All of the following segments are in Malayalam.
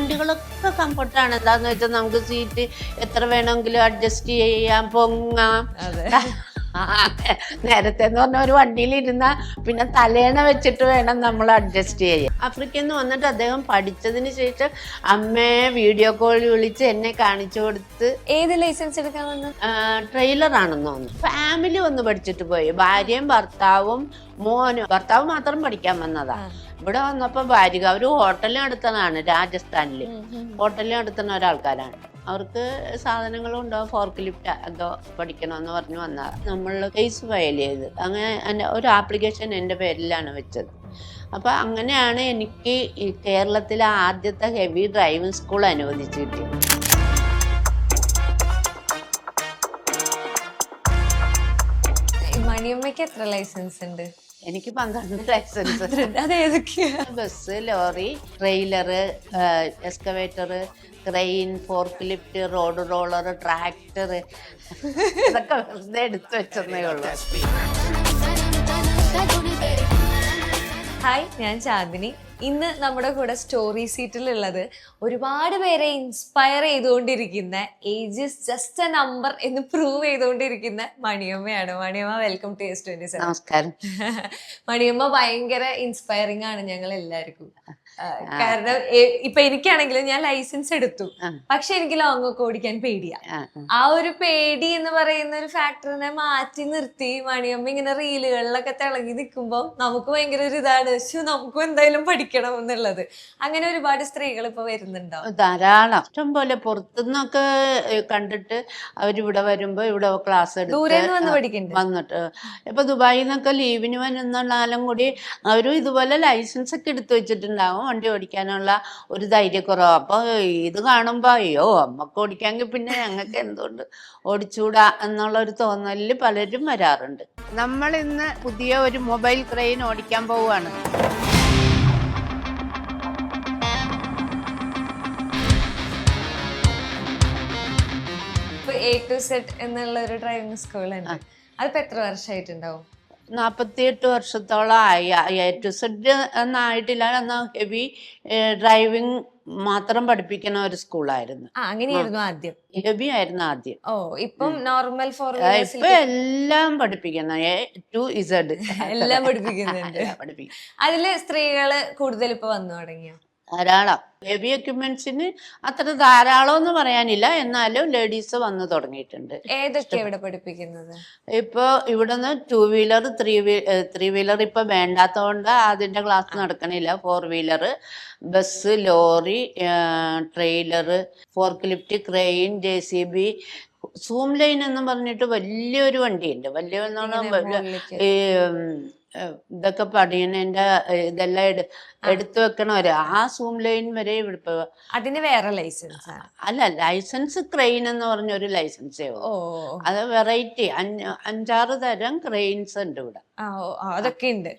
വണ്ടികളൊക്കെ കംഫർട്ടാണ്. എന്താന്ന് വെച്ചാൽ നമുക്ക് സീറ്റ് എത്ര വേണമെങ്കിലും അഡ്ജസ്റ്റ് ചെയ്യാം, പൊങ്ങാം. നേരത്തെ എന്ന് പറഞ്ഞ ഒരു വണ്ടിയിൽ ഇരുന്ന പിന്നെ തലേണ വെച്ചിട്ട് വേണം നമ്മൾ അഡ്ജസ്റ്റ് ചെയ്യാൻ. ആഫ്രിക്കയിൽ നിന്ന് വന്നിട്ട് അദ്ദേഹം പഠിച്ചതിന് ശേഷം അമ്മയെ വീഡിയോ കോൾ വിളിച്ച് എന്നെ കാണിച്ചു കൊടുത്ത്. ഏത് ലൈസൻസ് എടുക്കാൻ വന്നു? ട്രെയിലറാണെന്ന് തോന്നുന്നു. ഫാമിലി വന്ന് പഠിച്ചിട്ട് പോയി. ഭാര്യയും ഭർത്താവും മോനും. ഭർത്താവ് മാത്രം പഠിക്കാൻ വന്നതാ. ഇവിടെ വന്നപ്പോ ഭാര്യ അവര് ഹോട്ടലിൽ നടത്തുന്നതാണ്, രാജസ്ഥാനില് ഹോട്ടലിൽ നടത്തുന്ന ഒരാൾക്കാരാണ്. അവർക്ക് സാധനങ്ങളും ഉണ്ടാവും, ഫോർക്ക് ലിഫ്റ്റ് ഒക്കെ പഠിക്കണമെന്ന് പറഞ്ഞു വന്നാൽ നമ്മൾ കേസ് ഫയൽ ചെയ്ത് അങ്ങനെ ഒരു ആപ്ലിക്കേഷൻ എൻ്റെ പേരിലാണ് വെച്ചത്. അപ്പം അങ്ങനെയാണ് എനിക്ക് ഈ കേരളത്തിലെ ആദ്യത്തെ ഹെവി ഡ്രൈവിംഗ് സ്കൂൾ അനുവദിച്ചു കിട്ടിയത്. മണിയമ്മയ്ക്ക് എത്ര ലൈസൻസ് ഉണ്ട്? എനിക്ക് 12 ലൈസൻസ്. അതേതൊക്കെയാ? Bus, lorry, trailer, excavator, crane, fork lift, road roller, tractor, ഇതൊക്കെ വെറുതെ എടുത്തു വെച്ചതേ ഉള്ളൂ. ഹായ്, ഞാൻ ചാന്ദിനി. ഇന്ന് നമ്മുടെ കൂടെ സ്റ്റോറി സീറ്റിലുള്ളത് ഒരുപാട് പേരെ ഇൻസ്പയർ ചെയ്തുകൊണ്ടിരിക്കുന്ന age is just A number എന്ന് പ്രൂവ് ചെയ്തുകൊണ്ടിരിക്കുന്ന മണിയമ്മയാണ്. Maniyamma, welcome to S27. നമസ്കാരം. മണിയമ്മ ഭയങ്കര ഇൻസ്പയറിംഗ് ആണ് ഞങ്ങൾ എല്ലാവർക്കും. കാരണം ഇപ്പൊ എനിക്കാണെങ്കിലും ഞാൻ ലൈസൻസ് എടുത്തു, പക്ഷെ എനിക്ക് ലോങ് ഒക്കെ ഓടിക്കാൻ പേടിയാ. ആ ഒരു പേടി എന്ന് പറയുന്ന ഒരു ഫാക്ടറിനെ മാറ്റി നിർത്തി മണിയമ്മ ഇങ്ങനെ റീലുകളിലൊക്കെ തിളങ്ങി നിൽക്കുമ്പോൾ നമുക്ക് ഭയങ്കര ഒരു ഇതാണ്, നമുക്കും എന്തായാലും പഠിക്കണം എന്നുള്ളത്. അങ്ങനെ ഒരുപാട് സ്ത്രീകൾ ഇപ്പൊ വരുന്നുണ്ടാവും, ധാരാളം. ഇഷ്ടം പോലെ പുറത്തുനിന്നൊക്കെ കണ്ടിട്ട് അവരിവിടെ വരുമ്പോ ഇവിടെ ക്ലാസ് എടുത്ത് വന്നിട്ട് ഇപ്പൊ ദുബായിൽ നിന്നൊക്കെ ലീവിന് വരുന്നാലും കൂടി അവരും ഇതുപോലെ ലൈസൻസ് ഒക്കെ എടുത്തു വെച്ചിട്ടുണ്ടാവും, വണ്ടി ഓടിക്കാനുള്ള ഒരു ധൈര്യക്കുറവ്. അപ്പൊ ഇത് കാണുമ്പോ അയ്യോ അമ്മക്ക് ഓടിക്കാമെങ്കിൽ പിന്നെ ഞങ്ങൾക്ക് എന്തുകൊണ്ട് ഓടിച്ചൂടാ എന്നുള്ള ഒരു തോന്നലിൽ പലരും വരാറുണ്ട്. നമ്മൾ ഇന്ന് പുതിയ ഒരു മൊബൈൽ ക്രെയിൻ ഓടിക്കാൻ പോവുകയാണ്. A to Z എന്നുള്ള ഒരു ഡ്രൈവിംഗ് സ്കൂളുണ്ട്. അതിപ്പോ എത്ര വർഷമായിട്ടുണ്ടാവും? 48 വർഷത്തോളം ആയി. A to Z എന്നായിട്ടില്ല. എന്നാൽ ഹെവി ഡ്രൈവിംഗ് മാത്രം പഠിപ്പിക്കുന്ന ഒരു സ്കൂളായിരുന്നു. അങ്ങനെയായിരുന്നു ആദ്യം. ഹെവി ആയിരുന്നു ആദ്യം. ഇപ്പം നോർമൽ ഇപ്പൊ എല്ലാം പഠിപ്പിക്കുന്ന A to Z എല്ലാം പഠിപ്പിക്കുന്നുണ്ട്. അതില് സ്ത്രീകള് കൂടുതൽ ഇപ്പൊ വന്നു തുടങ്ങിയ ധാരാളം. ഹെവി എക്യുപ്മെന്റ്സിന് അത്ര ധാരാളം എന്ന് പറയാനില്ല, എന്നാലും ലേഡീസ് വന്നു തുടങ്ങിയിട്ടുണ്ട്. ഏതൊക്കെയാ ഇവിടെ പഠിപ്പിക്കുന്നത്? ഇപ്പൊ ഇവിടുന്ന് 2 വീലർ, 3 വീലർ ഇപ്പൊ വേണ്ടാത്തതുകൊണ്ട് അതിന്റെ ക്ലാസ് നടക്കണില്ല. 4 wheeler, bus, lorry, trailer, fork lift, crane, JCB, zoom line എന്ന് പറഞ്ഞിട്ട് വലിയൊരു വണ്ടിയുണ്ട്. വലിയ ഈ ഇതൊക്കെ പണിയണേന്റെ ഇതെല്ലാം എടുത്തു വെക്കണവര് ആ സൂം ലൈൻ വരെ ഇവിടെ. അതിന് വേറെ ലൈസൻസ് അല്ല, ലൈസൻസ് ക്രെയിൻ എന്ന് പറഞ്ഞൊരു ലൈസൻസേ ഉള്ളൂ. അത് വെറൈറ്റി 5-6 തരം ക്രെയിൻസ് ഉണ്ട് ഇവിടെ. അതൊക്കെ ഉണ്ട്.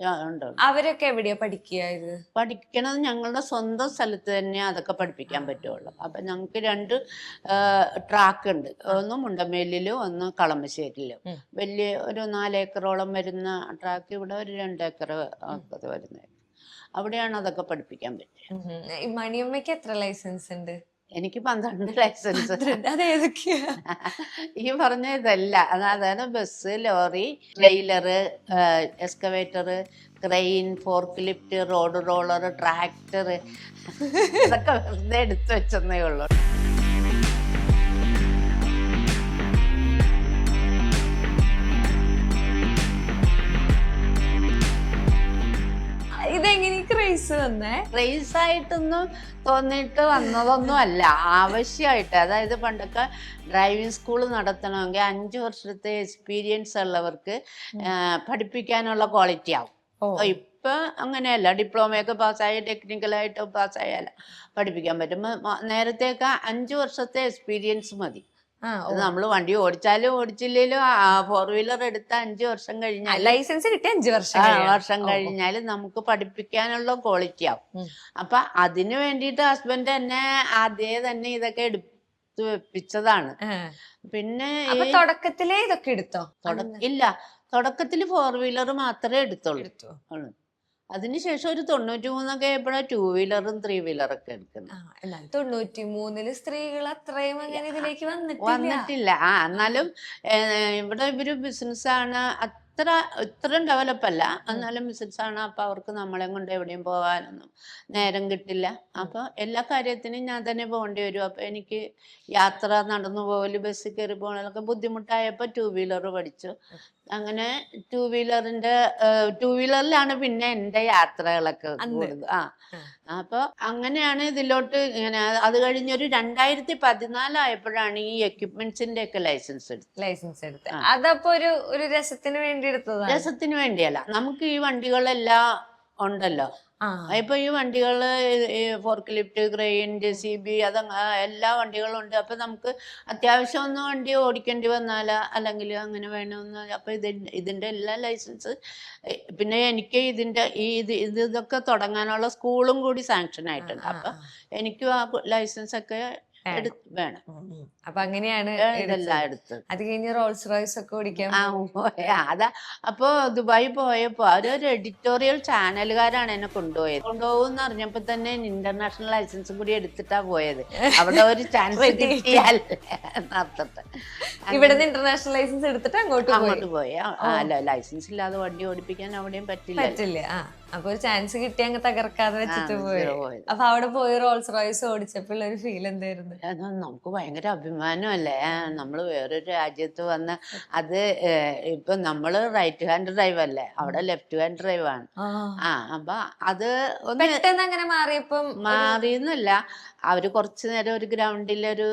അവരൊക്കെ എവിടെയാ പഠിക്കുക? ഇത് പഠിക്കണത് ഞങ്ങളുടെ സ്വന്തം സ്ഥലത്ത് തന്നെ അതൊക്കെ പഠിപ്പിക്കാൻ പറ്റുള്ളൂ. അപ്പൊ ഞങ്ങൾക്ക് 2 ട്രാക്ക് ഉണ്ട്. ഒന്ന് മുണ്ടമേലിലും ഒന്ന് കളമശ്ശേരിയിലും. വലിയ ഒരു 4 ഏക്കറോളം വരുന്ന ട്രാക്ക് ഇവിടെ ഒരു 2 ഏക്കർ വരുന്നത്. അവിടെയാണ് അതൊക്കെ പഠിപ്പിക്കാൻ പറ്റുക. മണിയമ്മയ്ക്ക് എത്ര ലൈസൻസ് ഉണ്ട്? എനിക്ക് 12 ലൈസൻസ്. അതേതൊക്കെയാ? ഈ പറഞ്ഞ ഇതല്ല. അതായത് bus, lorry, trailer, excavator, crane, fork lift, road roller, tractor, ഇതൊക്കെ വെറുതെ എടുത്തു വെച്ചതേ ഉള്ളൂ. ഇതെങ്ങനെ ക്രേസ് വന്നേ? ക്രേസ് ആയിട്ടൊന്നും തോന്നിയിട്ട് വന്നതൊന്നും അല്ല, ആവശ്യമായിട്ട്. അതായത് പണ്ടൊക്കെ ഡ്രൈവിംഗ് സ്കൂൾ നടത്തണമെങ്കിൽ 5 വർഷത്തെ എക്സ്പീരിയൻസ് ഉള്ളവർക്ക് പഠിപ്പിക്കാനുള്ള ക്വാളിറ്റി ആവും. ഇപ്പൊ അങ്ങനെയല്ല, ഡിപ്ലോമയൊക്കെ പാസ്സായി ടെക്നിക്കലായിട്ട് പാസ്സായാലും പഠിപ്പിക്കാൻ പറ്റും. നേരത്തെയൊക്കെ 5 വർഷത്തെ എക്സ്പീരിയൻസ് മതി. നമ്മള് വണ്ടി ഓടിച്ചാലും ഓടിച്ചില്ലേലും 4 വീലർ എടുത്ത 5 വർഷം കഴിഞ്ഞാൽ, ലൈസൻസ് കിട്ടിയ 5 വർഷം കഴിഞ്ഞാല് നമുക്ക് പഠിപ്പിക്കാനുള്ള ക്വാളിറ്റി ആവും. അപ്പൊ അതിനു വേണ്ടിയിട്ട് ഹസ്ബൻഡ് തന്നെ ആദ്യമേ തന്നെ ഇതൊക്കെ എടുത്തു വെപ്പിച്ചതാണ്. പിന്നെ തുടക്കത്തിലേ ഇതൊക്കെ എടുത്തോ? ഇല്ല, തുടക്കത്തില് 4 വീലർ മാത്രമേ എടുത്തുള്ളൂ. അതിനുശേഷം ഒരു 93 ആയപ്പോഴാണ് 2 വീലറും 3 വീലറൊക്കെ എടുക്കുന്നത്. എന്നാൽ 93 സ്ത്രീകൾ അത്രയും അങ്ങനെ ഇതിലേക്ക് വന്നിട്ടില്ല. എന്നാലും ഇവിടെ ഇവര് ബിസിനസ്സാണ്, ഇത്രയും ഡെവലപ്പ് അല്ല, എന്നാലും ബിസിനസ്സാണ്. അപ്പൊ അവർക്ക് നമ്മളെ കൊണ്ട് എവിടെയും പോകാനൊന്നും നേരം കിട്ടില്ല. അപ്പൊ എല്ലാ കാര്യത്തിനും ഞാൻ തന്നെ പോകേണ്ടി വരും. അപ്പൊ എനിക്ക് യാത്ര, നടന്നു പോകല്, ബസ്സിൽ കയറി പോകലൊക്കെ ബുദ്ധിമുട്ടായപ്പോ 2 വീലർ പഠിച്ചു. അങ്ങനെ 2 വീലറിലാണ് പിന്നെ എൻ്റെ യാത്രകളൊക്കെ കൂടുതൽ. അപ്പൊ അങ്ങനെയാണ് ഇതിലോട്ട് ഇങ്ങനെ. അത് കഴിഞ്ഞൊരു 2014 ആയപ്പോഴാണ് ഈ എക്യുപ്മെന്റ്സിന്റെ ഒക്കെ ലൈസൻസ് എടുത്തത്. അതപ്പോ ഒരു രസത്തിന് വേണ്ടി എടുത്തതാണ്? രസത്തിന് വേണ്ടിയല്ല, നമുക്ക് ഈ വണ്ടികളെല്ലാം ഉണ്ടല്ലോ. ഇപ്പൊ ഈ വണ്ടികള് ഫോർക്ക് ലിഫ്റ്റ്, ക്രെയിൻ, JCB, എല്ലാ വണ്ടികളും ഉണ്ട്. അപ്പൊ നമുക്ക് അത്യാവശ്യം ഒന്ന് വണ്ടി ഓടിക്കേണ്ടി വന്നാല അല്ലെങ്കിൽ അങ്ങനെ വേണമെന്ന്, അപ്പൊ ഇതിന്റെ എല്ലാ ലൈസൻസ്, പിന്നെ എനിക്ക് ഇതൊക്കെ തുടങ്ങാനുള്ള സ്കൂളും കൂടി സാങ്ഷൻ ആയിട്ടുണ്ട്. അപ്പൊ എനിക്കും ആ ലൈസൻസ് ഒക്കെ വേണം. അപ്പൊ അങ്ങനെയാണ് ഇതെല്ലാം എടുത്തത്. അത് കഴിഞ്ഞ് റോൾസ് റോയ്സ് ഒക്കെ ഓടിക്കാൻ അതാ. അപ്പൊ ദുബായി പോയപ്പോ അവരൊരു എഡിറ്റോറിയൽ ചാനലുകാരാണ് എന്നെ കൊണ്ടുപോകുന്ന അറിഞ്ഞപ്പോ തന്നെ ഇന്റർനാഷണൽ ലൈസൻസും കൂടി എടുത്തിട്ടാ പോയത്. അവിടെ ഒരു ചാൻസ് കിട്ടിയാൽ നടത്തട്ടെ. ഇവിടെ ഇന്റർനാഷണൽ ലൈസൻസ് എടുത്തിട്ട് അങ്ങോട്ട് പോയി. അല്ല, ലൈസൻസ് ഇല്ലാതെ വണ്ടി ഓടിപ്പിക്കാൻ അവിടെയും പറ്റില്ല. അപ്പൊ ഒരു ചാൻസ് കിട്ടി അങ്ങ് തകർക്കാതെ വെച്ചിട്ട് പോയി. അപ്പൊ അവിടെ പോയി റോൾസ് റോയ്സ് ഓടിച്ചപ്പോൾ ഒരു ഫീൽ എന്തായിരുന്നു? നമുക്ക് ഭയങ്കര അഭിമാനമല്ലേ, നമ്മള് വേറൊരു രാജ്യത്ത് വന്ന്. അത് ഇപ്പൊ നമ്മള് റൈറ്റ് ഹാൻഡ് ഡ്രൈവ് അല്ലേ, അവിടെ ലെഫ്റ്റ് ഹാൻഡ് ഡ്രൈവ് ആണ്. അപ്പൊ അത് പെട്ടെന്ന് അങ്ങനെ മാറിയെന്നല്ല, അവര് കുറച്ചു നേരം ഒരു ഗ്രൗണ്ടിലൊരു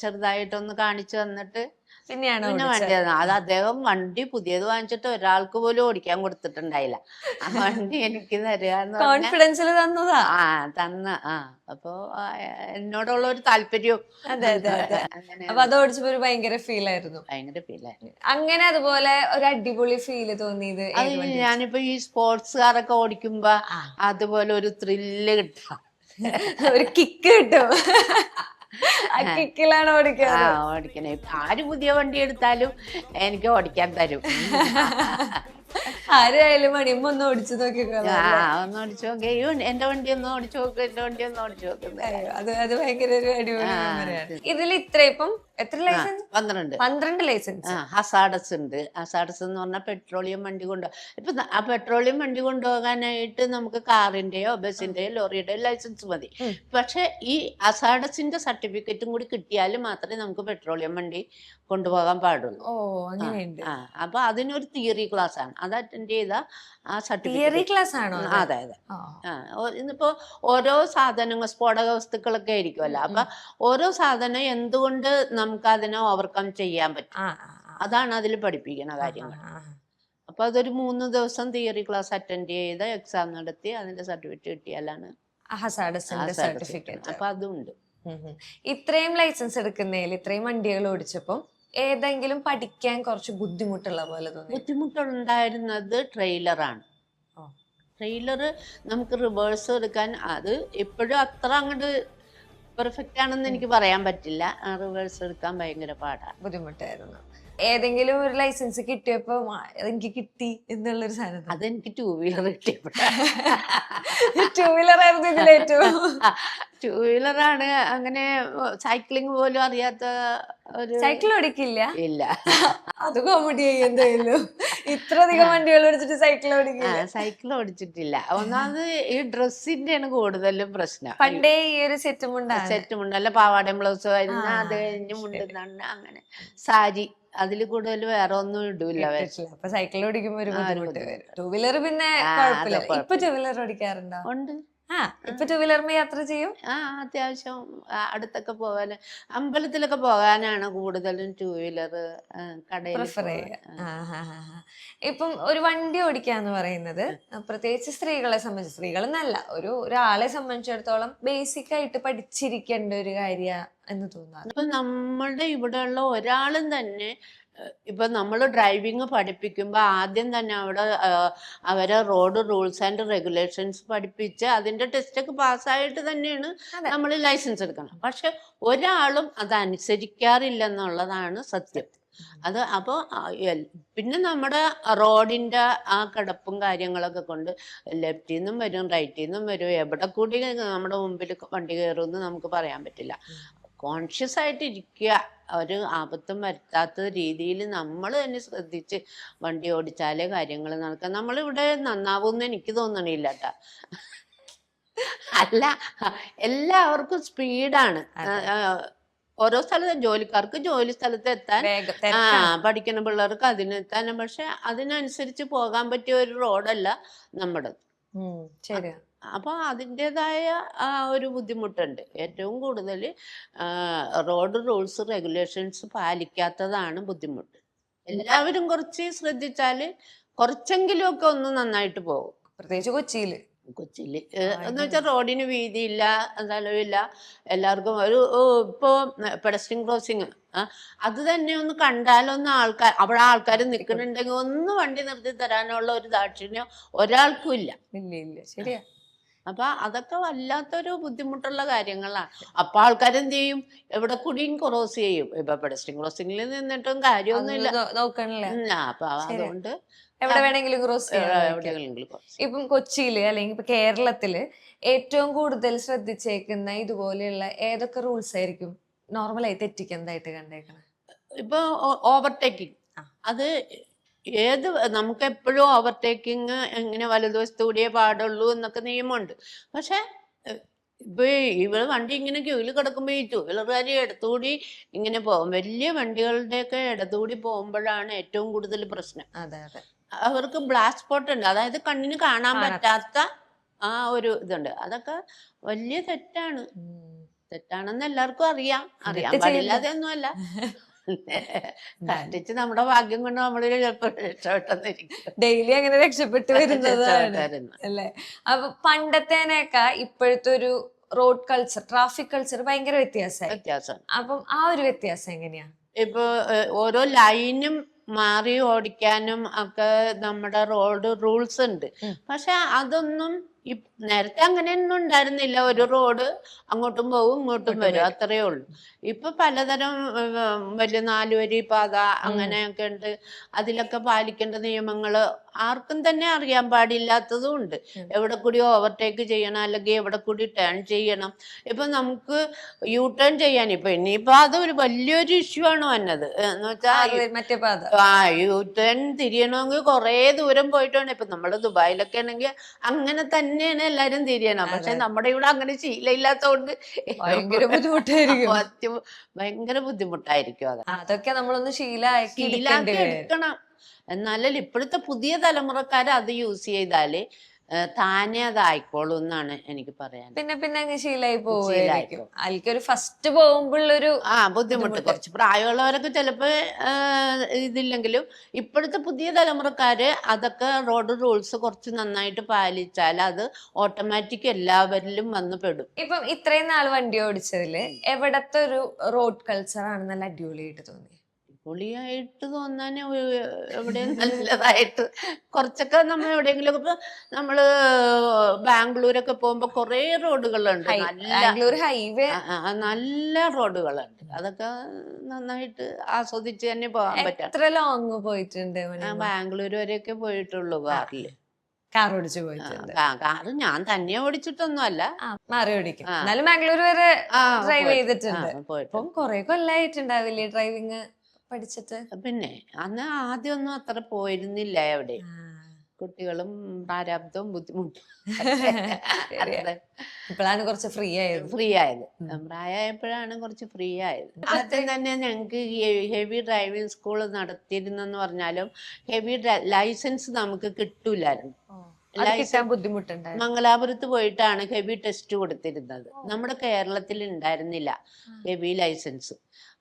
ചെറുതായിട്ടൊന്ന് കാണിച്ചു തന്നിട്ട് പിന്നെ വണ്ടി അത് അദ്ദേഹം വണ്ടി പുതിയത് വാങ്ങിച്ചിട്ട് ഒരാൾക്ക് പോലും ഓടിക്കാൻ കൊടുത്തിട്ടുണ്ടായില്ല. ആ വണ്ടി എനിക്ക് തരികയെന്ന് കോൺഫിഡൻസിൽ തന്നതാ. അപ്പൊ എന്നോടുള്ള ഒരു താല്പര്യവും. അപ്പൊ അത് ഓടിച്ചപ്പോ ഒരു ഭയങ്കര ഫീലായിരുന്നു. അങ്ങനെ അതുപോലെ ഒരു അടിപൊളി ഫീല് തോന്നിയത് ഞാനിപ്പോ ഈ സ്പോർട്സ് കാറൊക്കെ ഓടിക്കുമ്പോ അതുപോലെ ഒരു ത്രില്ല് കിട്ടാം, ഒരു കിക്ക് കിട്ടും. കിക്കിലാണ് ഓടിക്കണേ. ആര് പുതിയ വണ്ടി എടുത്താലും എനിക്ക് ഓടിക്കാൻ തരും. ആരായാലും മണിയമ്മ ഒന്ന് ഓടിച്ചു നോക്കിക്കോ. ഒന്ന് ഓടിച്ചു നോക്കി, എന്റെ വണ്ടി ഒന്ന് ഓടിച്ചു നോക്കും, എന്റെ വണ്ടി ഒന്ന് ഓടിച്ചു നോക്കുന്നത്. അത് ഭയങ്കര ഒരു അടിപൊളി. ഇതിൽ ഇത്ര ഇപ്പം എത്ര ലൈസൻസ്? 12 ലൈസൻസ്. ഹസാഡസ് ഉണ്ട്. ഹസാഡസ് എന്ന് പറഞ്ഞാൽ പെട്രോളിയം വണ്ടി ഇപ്പൊ ആ പെട്രോളിയം വണ്ടി കൊണ്ടുപോകാനായിട്ട് നമുക്ക് കാറിന്റെയോ ബസിന്റെയോ ലോറിയുടെയോ ലൈസൻസ് മതി. പക്ഷെ ഈ ഹസാഡസിന്റെ സർട്ടിഫിക്കറ്റും കൂടി കിട്ടിയാൽ മാത്രമേ നമുക്ക് പെട്രോളിയം വണ്ടി കൊണ്ടുപോകാൻ പാടുള്ളൂ. അപ്പൊ അതിനൊരു തിയറി ക്ലാസ് ആണ്. അത് അറ്റൻഡ് ചെയ്ത ആ സർട്ടിഫിക്കറ്റ് ക്ലാസ് ആണോ? അതെ. ഇന്നിപ്പോ ഓരോ സാധനങ്ങൾ, സ്ഫോടക വസ്തുക്കളൊക്കെ ആയിരിക്കുമല്ലോ. അപ്പൊ ഓരോ സാധനം എന്തുകൊണ്ട് നമുക്ക് അതിനെ ഓവർകം ചെയ്യാൻ പറ്റും, അതാണ് അതിൽ പഠിപ്പിക്കുന്ന കാര്യങ്ങൾ. അപ്പൊ അതൊരു 3 ദിവസം തിയറി ക്ലാസ് അറ്റൻഡ് ചെയ്ത് എക്സാം നടത്തി അതിന്റെ സർട്ടിഫിക്കറ്റ് കിട്ടിയാലാണ് സർട്ടിഫിക്കറ്റ്. അപ്പൊ അതുണ്ട്. ഇത്രയും ലൈസൻസ് എടുക്കുന്നതിൽ ഇത്രയും വണ്ടികൾ ഓടിച്ചപ്പോ ഏതെങ്കിലും പഠിക്കാൻ കുറച്ച് ബുദ്ധിമുട്ടുള്ള പോലെ തോന്നി? ബുദ്ധിമുട്ടുണ്ടായിരുന്നത് ട്രെയിലറാണ്. ട്രെയിലർ നമുക്ക് റിവേഴ്സ് എടുക്കാൻ, അത് എപ്പോഴും അത്ര അങ്ങോട്ട് പെർഫെക്റ്റ് ആണെന്ന് എനിക്ക് പറയാൻ പറ്റില്ല. റിവേഴ്സ് എടുക്കാൻ ഭയങ്കര ബുദ്ധിമുട്ടായിരുന്നു. ഏതെങ്കിലും ഒരു ലൈസൻസ് കിട്ടിയപ്പോ എനിക്ക് കിട്ടി എന്നുള്ളൊരു സാധനം? അതെനിക്ക് 2 വീലർ കിട്ടിയപ്പോ. 2 വീലർ ആയിരുന്നു ഇതിലേറ്റവും. 2 വീലറാണ്. അങ്ങനെ സൈക്ലിംഗ് പോലും അറിയാത്ത ഒരു. സൈക്കിൾ ഓടിക്കില്ല? ഇല്ല. അത് കോമഡി ആയി. എന്തായാലും ഇത്രയധികം വണ്ടികൾ ഓടിച്ചിട്ട് സൈക്കിൾ ഓടിച്ചിട്ടില്ല. ഒന്നാമത് ഈ ഡ്രസ്സിന്റെയാണ് കൂടുതലും പ്രശ്നം. പണ്ടേ ഈ ഒരു സെറ്റുമുണ്ടല്ല, പാവാടയും ബ്ലൗസ് വരുന്ന, അത് കഴിഞ്ഞ് മുണ്ടുന്ന, അങ്ങനെ സാരി, അതിൽ കൂടുതൽ വേറെ ഒന്നും ഇടൂല. അപ്പൊ സൈക്കിൾ ഓടിക്കുമ്പോ ഒരു ബുദ്ധിമുട്ട് വരും. 2 വീലർ പിന്നെ കുഴപ്പമില്ല. ഇപ്പൊ 2 വീലർ ഓടിക്കാറുണ്ടോ? ഉണ്ട്. ഇപ്പൊ 2 വീലറിന് യാത്ര ചെയ്യും? അത്യാവശ്യം അടുത്തൊക്കെ പോകാന്, അമ്പലത്തിലൊക്കെ പോകാനാണ് കൂടുതലും 2 വീലർ പ്രിഫർ ചെയ്യുക. ഇപ്പം ഒരു വണ്ടി ഓടിക്കാന്ന് പറയുന്നത് പ്രത്യേകിച്ച് സ്ത്രീകളെ സംബന്ധിച്ച്, സ്ത്രീകളെന്നല്ല, ഒരാളെ സംബന്ധിച്ചിടത്തോളം ബേസിക് ആയിട്ട് പഠിച്ചിരിക്കേണ്ട ഒരു കാര്യ എന്ന് തോന്നാറ്. ഇപ്പൊ നമ്മളുടെ ഇവിടെയുള്ള ഒരാളും തന്നെ ഇപ്പൊ നമ്മൾ ഡ്രൈവിംഗ് പഠിപ്പിക്കുമ്പോൾ ആദ്യം തന്നെ അവിടെ അവരെ റോഡ് റൂൾസ് ആൻഡ് റെഗുലേഷൻസ് പഠിപ്പിച്ച് അതിന്റെ ടെസ്റ്റൊക്കെ പാസ്സായിട്ട് തന്നെയാണ് നമ്മൾ ലൈസൻസ് എടുക്കണം. പക്ഷെ ഒരാളും അത് അനുസരിക്കാറില്ലെന്നുള്ളതാണ് സത്യം. അത് അപ്പോൾ പിന്നെ നമ്മുടെ റോഡിന്റെ ആ കിടപ്പും കാര്യങ്ങളൊക്കെ കൊണ്ട് ലെഫ്റ്റിൽ നിന്നും വരും റൈറ്റിൽ നിന്നും വരും, എവിടെ കൂടി നമ്മുടെ മുമ്പിൽ വണ്ടി കയറുമെന്ന് നമുക്ക് പറയാൻ പറ്റില്ല. കോൺഷ്യസ് ആയിട്ട് ഇരിക്കുക, ഒരു ആപത്തും വരുത്താത്ത രീതിയിൽ നമ്മൾ തന്നെ ശ്രദ്ധിച്ച് വണ്ടി ഓടിച്ചാലേ കാര്യങ്ങൾ നടക്കുക. നമ്മളിവിടെ നന്നാവുമെന്ന് എനിക്ക് തോന്നണില്ല കേട്ടാ. അല്ല, എല്ലാവർക്കും സ്പീഡാണ്. ഓരോ സ്ഥലത്ത് ജോലിക്കാർക്ക് ജോലി സ്ഥലത്ത് എത്താൻ, പഠിക്കുന്ന പിള്ളേർക്ക് അതിനെത്താൻ, പക്ഷെ അതിനനുസരിച്ച് പോകാൻ പറ്റിയ ഒരു റോഡല്ല നമ്മുടെ. അപ്പൊ അതിൻ്റെതായ ഒരു ബുദ്ധിമുട്ടുണ്ട്. ഏറ്റവും കൂടുതൽ റോഡ് റൂൾസ് റെഗുലേഷൻസ് പാലിക്കാത്തതാണ് ബുദ്ധിമുട്ട്. എല്ലാവരും കുറച്ച് ശ്രദ്ധിച്ചാല് കുറച്ചെങ്കിലും ഒക്കെ ഒന്ന് നന്നായിട്ട് പോകും. പ്രത്യേകിച്ച് കൊച്ചിയില് എന്ന് വെച്ചാൽ റോഡിന് വീതിയില്ല, സ്ഥലമില്ല, എല്ലാവർക്കും ഒരു ഇപ്പോ പെഡസ്ട്രിയൻ ക്രോസിങ് അത് തന്നെ ഒന്ന് കണ്ടാലൊന്ന് അവിടെ ആൾക്കാർ നിൽക്കുന്നുണ്ടെങ്കിൽ ഒന്ന് വണ്ടി നിർത്തി തരാനുള്ള ഒരു ദാക്ഷിണ്യം ഒരാൾക്കും ഇല്ല. ശരിയാ. അപ്പൊ അതൊക്കെ വല്ലാത്തൊരു ബുദ്ധിമുട്ടുള്ള കാര്യങ്ങളാണ്. അപ്പൊ ആൾക്കാരെന്ത് ചെയ്യും, എവിടെ കൂടിയും ക്രോസ് ചെയ്യും. ഇപ്പൊ പെഡസ്ട്രിയൻ ക്രോസിംഗിൽ നിന്നിട്ടും കാര്യമൊന്നുമില്ല. അപ്പൊ അതുകൊണ്ട് എവിടെ വേണമെങ്കിലും ക്രോസ് ചെയ്യാം. ഇപ്പം കൊച്ചിയില് അല്ലെങ്കിൽ ഇപ്പൊ കേരളത്തില് ഏറ്റവും കൂടുതൽ ശ്രദ്ധിച്ചേക്കുന്ന ഇതുപോലെയുള്ള ഏതൊക്കെ റൂൾസ് ആയിരിക്കും നോർമലായി തെറ്റിക്കുന്നതായിട്ട് കണ്ടേക്കണം? ഇപ്പൊ ഓവർടേക്കിംഗ്, അത് ഏത് നമുക്ക് എപ്പോഴും ഓവർടേക്കിങ് എങ്ങനെ വലതുവശത്തൂടിയേ പാടുള്ളൂ എന്നൊക്കെ നിയമമുണ്ട്. പക്ഷെ ഇപ്പൊ ഇവള് വണ്ടി ഇങ്ങനെ ക്യൂവിൽ കിടക്കുമ്പോ ഈ ടൂ വീലറുകാർ ഇടത്തുകൂടി ഇങ്ങനെ പോകും. വലിയ വണ്ടികളുടെയൊക്കെ ഇടത്തുകൂടി പോകുമ്പോഴാണ് ഏറ്റവും കൂടുതൽ പ്രശ്നം. അവർക്ക് ബ്ലാക്ക് സ്പോട്ട് ഉണ്ട്, അതായത് കണ്ണിന് കാണാൻ പറ്റാത്ത ആ ഒരു ഇതുണ്ട്. അതൊക്കെ വലിയ തെറ്റാണെന്ന് എല്ലാവർക്കും അറിയാം പാടില്ലാതെ ഒന്നുമല്ല. കണ്ടിച്ച് നമ്മുടെ ഭാഗ്യം കൊണ്ട് നമ്മള് രക്ഷപ്പെട്ടെന്നിരിക്കും. ഡെയിലി അങ്ങനെ രക്ഷപ്പെട്ടു വരുന്നതാണ് അല്ലേ? അപ്പൊ പണ്ടത്തേനേക്കാ ഇപ്പോഴത്തെ ഒരു റോഡ് കൾച്ചർ, ട്രാഫിക് കൾച്ചർ ഭയങ്കര വ്യത്യാസം. അപ്പം ആ ഒരു വ്യത്യാസം എങ്ങനെയാ? ഇപ്പൊ ഓരോ ലൈനും മാറി ഓടിക്കാനും ഒക്കെ നമ്മുടെ റോഡ് റൂൾസ് ഉണ്ട്. പക്ഷെ അതൊന്നും നേരത്തെ അങ്ങനെയൊന്നും ഉണ്ടായിരുന്നില്ല. ഒരു റോഡ് അങ്ങോട്ടും പോകും ഇങ്ങോട്ടും വരും, അത്രയേ ഉള്ളൂ. ഇപ്പൊ പലതരം വലിയ 4 വരി പാത അങ്ങനെയൊക്കെ ഉണ്ട്. അതിലൊക്കെ പാലിക്കേണ്ട നിയമങ്ങള് ആർക്കും തന്നെ അറിയാൻ പാടില്ലാത്തതും ഉണ്ട്. എവിടെ കൂടി ഓവർടേക്ക് ചെയ്യണം, അല്ലെങ്കിൽ എവിടെ കൂടി ടേൺ ചെയ്യണം. ഇപ്പൊ നമുക്ക് യു ടേൺ ചെയ്യാൻ ഇനിയിപ്പോ അത് ഒരു വലിയൊരു ഇഷ്യൂ ആണ് വന്നത്. എന്ന് വെച്ചാൽ യു ടേൺ തിരിയണമെങ്കിൽ കുറെ ദൂരം പോയിട്ടാണ്. ഇപ്പൊ നമ്മള് ദുബായിലൊക്കെ ആണെങ്കിൽ അങ്ങനെ തന്നെയാണ് എല്ലാരും തിരിയണം. പക്ഷെ നമ്മുടെ ഇവിടെ അങ്ങനെ ശീലമില്ലാത്തതുകൊണ്ട് ഭയങ്കര ബുദ്ധിമുട്ടായിരിക്കും. അതൊക്കെ നമ്മളൊന്ന് ശീലാക്കി എടുക്കണം. എന്നാലല്ലേ ഇപ്പോഴത്തെ പുതിയ തലമുറക്കാര് അത് യൂസ് ചെയ്താല് താനെ അതായിക്കോളൂ എന്നാണ് എനിക്ക് പറയാൻ. പിന്നെ അങ്ങ് ശീലായി പോകും. അതിലേക്കൊരു ഫസ്റ്റ് പോകുമ്പോഴൊരു ബുദ്ധിമുട്ട്. കുറച്ച് പ്രായമുള്ളവരൊക്കെ ചിലപ്പോ ഇതില്ലെങ്കിലും ഇപ്പോഴത്തെ പുതിയ തലമുറക്കാര് അതൊക്കെ റോഡ് റൂൾസ് കുറച്ച് നന്നായിട്ട് പാലിച്ചാൽ അത് ഓട്ടോമാറ്റിക് എല്ലാവരിലും വന്ന് പെടും. ഇപ്പം ഇത്രയും നാൾ വണ്ടി ഓടിച്ചതില് എവിടത്തെ ഒരു റോഡ് കൾച്ചർ ആണ് നല്ല അടിപൊളിയായിട്ട് തോന്നി? പൊളിയായിട്ട് തോന്നാൻ എവിടെ നല്ലതായിട്ട് കുറച്ചൊക്കെ നമ്മൾ എവിടെയെങ്കിലും ഇപ്പൊ നമ്മള് ബാംഗ്ലൂരൊക്കെ പോകുമ്പോ കുറെ റോഡുകളുണ്ട്, ഹൈവേ നല്ല റോഡുകളുണ്ട്. അതൊക്കെ നന്നായിട്ട് ആസ്വദിച്ച് തന്നെ പോകാൻ പറ്റും. എത്ര ലോങ് പോയിട്ടുണ്ട്? ബാംഗ്ലൂർ വരെയൊക്കെ പോയിട്ടുള്ളൂ കാറില്. കാർ ഓടിച്ചു പോയിട്ടുണ്ട്? കാറ് ഞാൻ തന്നെ ഓടിച്ചിട്ടൊന്നും അല്ല, മാറി ഓടിക്കും. എന്നാലും ബാംഗ്ലൂർ വരെ ഡ്രൈവ് ചെയ്തിട്ടുണ്ട്. ഇപ്പം കുറെ കൊല്ലായിട്ടുണ്ടാവില്ലേ ഡ്രൈവിങ് പഠിച്ചിട്ട്? പിന്നെ അന്ന് ആദ്യമൊന്നും അത്ര പോയിരുന്നില്ല എവിടെ. കുട്ടികളും പ്രാരാബ്ദവും ബുദ്ധിമുട്ടും ഇപ്പോഴാണ് കുറച്ച് ഫ്രീ ആയത്. പ്രായമായപ്പോഴാണ് കുറച്ച് ഫ്രീ ആയത്. ആദ്യം തന്നെ ഞങ്ങൾക്ക് ഹെവി ഡ്രൈവിംഗ് സ്കൂൾ നടത്തിയിരുന്നെന്ന് പറഞ്ഞാലും ഹെവി ലൈസൻസ് നമുക്ക് കിട്ടൂലായിരുന്നു. ബുദ്ധിമുട്ടുണ്ട്. മംഗലാപുരത്ത് പോയിട്ടാണ് ഹെവി ടെസ്റ്റ് കൊടുത്തിരുന്നത്. നമ്മുടെ കേരളത്തിൽ ഉണ്ടായിരുന്നില്ല ഹെവി ലൈസൻസ്.